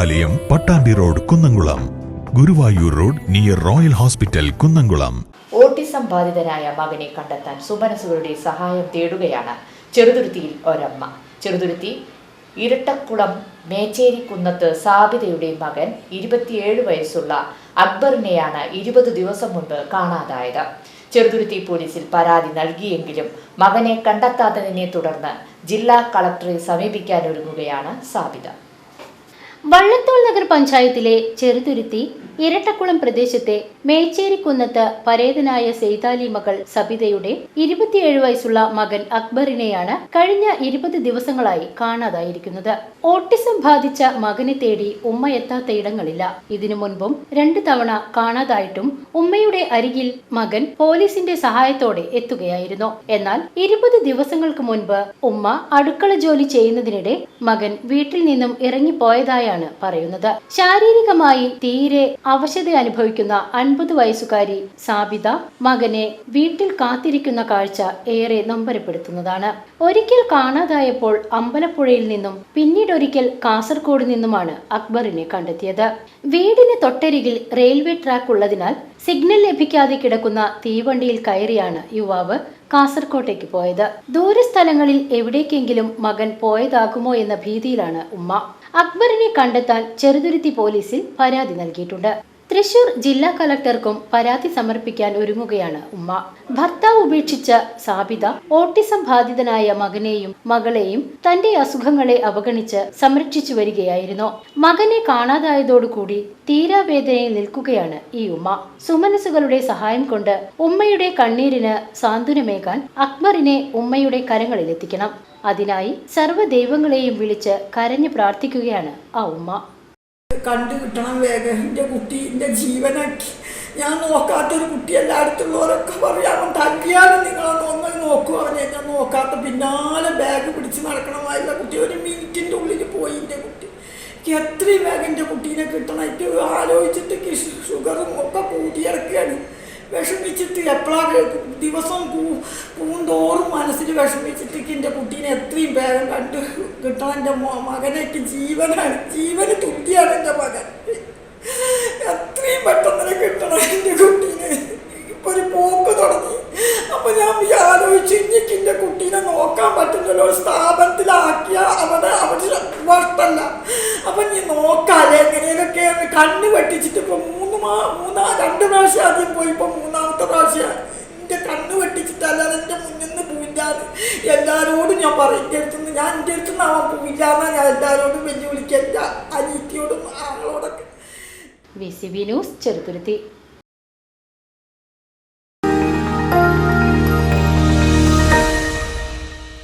ദേവാലയം, Pattambi road, Kunnamkulam. Guruvayur road near royal hospital, Kunnamkulam. Autism ബാധിതനായ മകനെ കണ്ടെത്താൻ സുമനസുകളുടെ സഹായം തേടുകയാണ് ചെറുതുരുത്തിയിൽ ഒരമ്മ. ചെറുതുരുത്തി ഇരട്ടക്കുളം മേച്ചേരിക്കുന്നത്ത് സാബിതയുടെ മകൻ 27 വയസ്സുള്ള അക്ബറിനെയാണ് 20 ദിവസം മുൻപ് കാണാതായത്. ചെറുതുരുത്തി പോലീസിൽ പരാതി നൽകിയെങ്കിലും മകനെ കണ്ടെത്താത്തതിനെ തുടർന്ന് ജില്ലാ കളക്ടറെ സമീപിക്കാനൊരുങ്ങുകയാണ് സാബിത. വള്ളത്തോൾ നഗർ പഞ്ചായത്തിലെ ചെറുതുരുത്തി ഇരട്ടക്കുളം പ്രദേശത്തെ മേച്ചേരിക്കുന്നത്ത് പരേതനായ സെയ്താലി മകൾ സബിതയുടെ 27 വയസ്സുള്ള മകൻ അക്ബറിനെയാണ് കഴിഞ്ഞ 20 ദിവസങ്ങളായി കാണാതായിരിക്കുന്നത്. ഓട്ടിസം ബാധിച്ച മകനെ തേടി ഉമ്മ എത്താത്ത ഇടങ്ങളില്ല. ഇതിനു മുൻപും 2 തവണ കാണാതായിട്ടും ഉമ്മയുടെ അരികിൽ മകൻ പോലീസിന്റെ സഹായത്തോടെ എത്തുകയായിരുന്നു. എന്നാൽ 20 ദിവസങ്ങൾക്ക് മുൻപ് ഉമ്മ അടുക്കള ജോലി ചെയ്യുന്നതിനിടെ മകൻ വീട്ടിൽ നിന്നും ഇറങ്ങിപ്പോയതായാണ് പറയുന്നത്. ശാരീരികമായി തീരെ അവശത അനുഭവിക്കുന്ന 50 വയസ്സുകാരി സാബിത മകനെ വീട്ടിൽ കാത്തിരിക്കുന്ന കാഴ്ച ഏറെ നൊമ്പരപ്പെടുത്തുന്നതാണ്. ഒരിക്കൽ കാണാതായപ്പോൾ അമ്പലപ്പുഴയിൽ നിന്നും പിന്നീടൊരിക്കൽ കാസർഗോഡ് നിന്നുമാണ് അക്ബറിനെ കണ്ടെത്തിയത്. വീടിന് തൊട്ടരികിൽ റെയിൽവേ ട്രാക്ക് ഉള്ളതിനാൽ സിഗ്നൽ ലഭിക്കാതെ കിടക്കുന്ന തീവണ്ടിയിൽ കയറിയാണ് യുവാവ് കാസർകോട്ടേക്ക് പോയത്. ദൂരസ്ഥലങ്ങളിൽ എവിടേക്കെങ്കിലും മകൻ പോയതാകുമോ എന്ന ഭീതിയിലാണ് ഉമ്മ. അക്ബറിനെ കണ്ടെത്താൻ ചെറുതുരുത്തി പോലീസിൽ പരാതി നൽകിയിട്ടുണ്ട്. തൃശൂർ ജില്ലാ കളക്ടർക്കും പരാതി സമർപ്പിക്കാൻ ഒരുങ്ങുകയാണ് ഉമ്മ. ഭർത്താവ് ഉപേക്ഷിച്ച സാബിത ഓട്ടിസം ബാധിതനായ മകനെയും മകളെയും തന്റെ അസുഖങ്ങളെ അവഗണിച്ച് സംരക്ഷിച്ചു വരികയായിരുന്നു. മകനെ കാണാതായതോടുകൂടി തീരാവേദനയിൽ നിൽക്കുകയാണ് ഈ ഉമ്മ. സുമനസുകളുടെ സഹായം കൊണ്ട് ഉമ്മയുടെ കണ്ണീരിന് സാന്ത്വനമേകാൻ അക്ബറിനെ ഉമ്മയുടെ കരങ്ങളിലെത്തിക്കണം. അതിനായി സർവ്വ ദൈവങ്ങളെയും വിളിച്ച് കരഞ്ഞു പ്രാർത്ഥിക്കുകയാണ് ആ ഉമ്മ. കണ്ടു കിട്ടണം വേഗം. എൻ്റെ കുട്ടി എൻ്റെ ജീവനാക്കി. ഞാൻ നോക്കാത്തൊരു കുട്ടി എല്ലായിടത്തുള്ളവരൊക്കെ പറയാം തല്ലിയാലും നിങ്ങളൊന്ന് നോക്കും. അവനെ ഞാൻ നോക്കാത്ത പിന്നാലെ ബാഗ് പിടിച്ച് നടക്കണമായുള്ള കുട്ടി 1 മിനിറ്റിൻ്റെ ഉള്ളിൽ പോയി. എൻ്റെ കുട്ടി എത്രയും വേഗം എൻ്റെ കുട്ടീനെ കിട്ടണം. എനിക്ക് ആലോചിച്ചിട്ട് ഷുഗറും ഒക്കെ കൂട്ടിയിറക്കുകയാണ്. വിഷമിച്ചിട്ട് എപ്പോഴാണ് ദിവസം പൂന്തോറും മനസ്സിൽ വിഷമിച്ചിട്ട് എൻ്റെ കുട്ടീനെ എത്രയും വേഗം കണ്ട് കിട്ടണം. എൻ്റെ മകനൊക്കെ ജീവനാണ്, ജീവന് തുല്യാണ് എൻ്റെ മകൻ. എത്രയും പെട്ടെന്ന് കിട്ടണം എൻ്റെ കുട്ടീനെ. ഇപ്പൊ ഒരു പോക്ക് തുടങ്ങി. അപ്പൊ ഞാൻ ആലോചിച്ചു എനിക്ക് എൻ്റെ കുട്ടീനെ നോക്കാൻ പറ്റുന്നല്ലോ. ഒരു സ്ഥാപനത്തിലാക്കിയ അവിടെ നഷ്ടമല്ല. അപ്പൊ നീ നോക്കാല്ലേ എങ്ങനെയൊക്കെ കണ്ണ് വെട്ടിച്ചിട്ട് ഇപ്പൊ 2 പ്രാവശ്യം ആദ്യം പോയി. ഇപ്പൊ 3ാമത്തെ പ്രാവശ്യം എൻ്റെ കണ്ണ് വെട്ടിച്ചിട്ടല്ലാതെ എൻ്റെ മുന്നിൽ നിന്ന് പോയില്ലാന്ന് എല്ലാവരോടും ഞാൻ പറയും. എൻ്റെ അടുത്തുനിന്ന് അവൻ പോയില്ലാന്നാ ഞാൻ എല്ലാവരോടും വെല്ലുവിളിക്കുക. എൻ്റെ അനീത്തിയോടും ആളോടൊക്കെ. VCB news Cheruthuruthy.